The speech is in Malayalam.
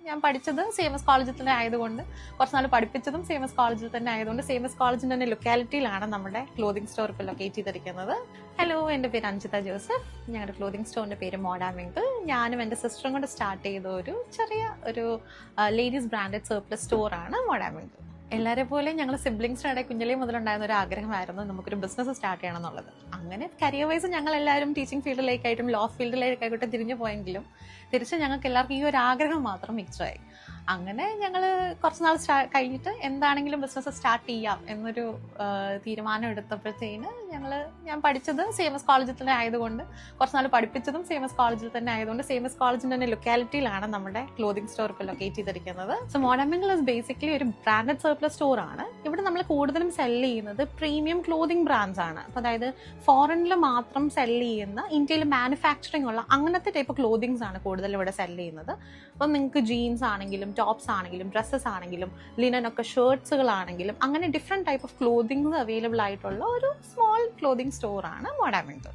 ഞാൻ പഠിച്ചത് CMS കോളേജിൽ തന്നെ ആയതുകൊണ്ട്, കുറച്ച് നാൾ പഠിപ്പിച്ചതും CMS കോളേജിൽ തന്നെ ആയതുകൊണ്ട് CMS കോളേജിന്റെ തന്നെ ലൊക്കാലിറ്റിയിലാണ് നമ്മുടെ ക്ലോതിങ് സ്റ്റോർ ഇപ്പോൾ ലൊക്കേറ്റ് ചെയ്തിരിക്കുന്നത്. ഹലോ, എൻ്റെ പേര് അഞ്ജിത ജോസഫ്. ഞങ്ങളുടെ ക്ലോതിങ് സ്റ്റോറിന്റെ പേര് മോഡാമിങ്കിൾ. ഞാനും എൻ്റെ സിസ്റ്ററും കൊണ്ട് സ്റ്റാർട്ട് ചെയ്ത ഒരു ചെറിയ ലേഡീസ് ബ്രാൻഡഡ് സർപ്ലസ് സ്റ്റോറാണ് മോഡാമിങ്കിൾ. എല്ലാവരെ പോലെ ഞങ്ങൾ സിബ്ലിങ്സിനിടെ കുഞ്ഞിലേ മുതലുണ്ടായിരുന്ന ഒരു ആഗ്രഹമായിരുന്നു നമുക്കൊരു ബിസിനസ് സ്റ്റാർട്ട് ചെയ്യണം എന്നുള്ളത്. അങ്ങനെ കരിയർ വൈസ് ഞങ്ങൾ എല്ലാവരും ടീച്ചിങ് ഫീൽഡിലേക്കായിട്ടും ലോ ഫീൽഡിലേക്കായിട്ടും തിരിഞ്ഞു പോയെങ്കിലും തിരിച്ച് ഞങ്ങൾക്ക് എല്ലാവർക്കും ഈ ഒരു ആഗ്രഹം മാത്രം മിക്സായി. അങ്ങനെ ഞങ്ങൾ കുറച്ച് നാൾ കഴിഞ്ഞിട്ട് എന്താണെങ്കിലും ബിസിനസ് സ്റ്റാർട്ട് ചെയ്യാം എന്നൊരു തീരുമാനം എടുത്തപ്പോഴത്തേന് ഞാൻ പഠിച്ചത് CMS കോളേജിൽ തന്നെ ആയതുകൊണ്ട്, കുറച്ച് നാൾ പഠിപ്പിച്ചതും CMS കോളേജിൽ തന്നെ ആയതുകൊണ്ട് CMS കോളേജിന്റെ തന്നെ ലൊക്കാലിറ്റിയിലാണ് നമ്മുടെ ക്ലോതിങ് സ്റ്റോർ ഇപ്പോൾ ലൊക്കേറ്റ് ചെയ്തിരിക്കുന്നത്. സോ മോഡാമിങ്കിൾ ഇസ് ബേസിക്കലി ഒരു ബ്രാൻഡഡ് സർപ്ലസ് സ്റ്റോർ ആണ്. ഇവിടെ നമ്മൾ കൂടുതലും സെല് ചെയ്യുന്നത് പ്രീമിയം ക്ലോതിങ് ബ്രാൻഡ്സ് ആണ്. അപ്പോൾ അതായത് ഫോറിനിൽ മാത്രം സെല് ചെയ്യുന്ന, ഇന്ത്യയിൽ മാനുഫാക്ചറിങ് ഉള്ള അങ്ങനത്തെ ടൈപ്പ് ക്ലോതിങ്സ് ആണ് കൂടുതൽ ഇവിടെ സെല് ചെയ്യുന്നത്. അപ്പം നിങ്ങൾക്ക് ജീൻസ് ആണെങ്കിലും ടോപ്സ് ആണെങ്കിലും ഡ്രസ്സസ് ആണെങ്കിലും ലിനൻ ഒക്കെ ഷർട്ട്സുകളാണെങ്കിലും അങ്ങനെ ഡിഫറെന്റ് ടൈപ്പ് ഓഫ് ക്ലോതിങ്സ് അവൈലബിൾ ആയിട്ടുള്ള ഒരു സ്മോൾ ക്ലോതിങ് സ്റ്റോർ ആണ് മോഡാമിങ്കിൾ.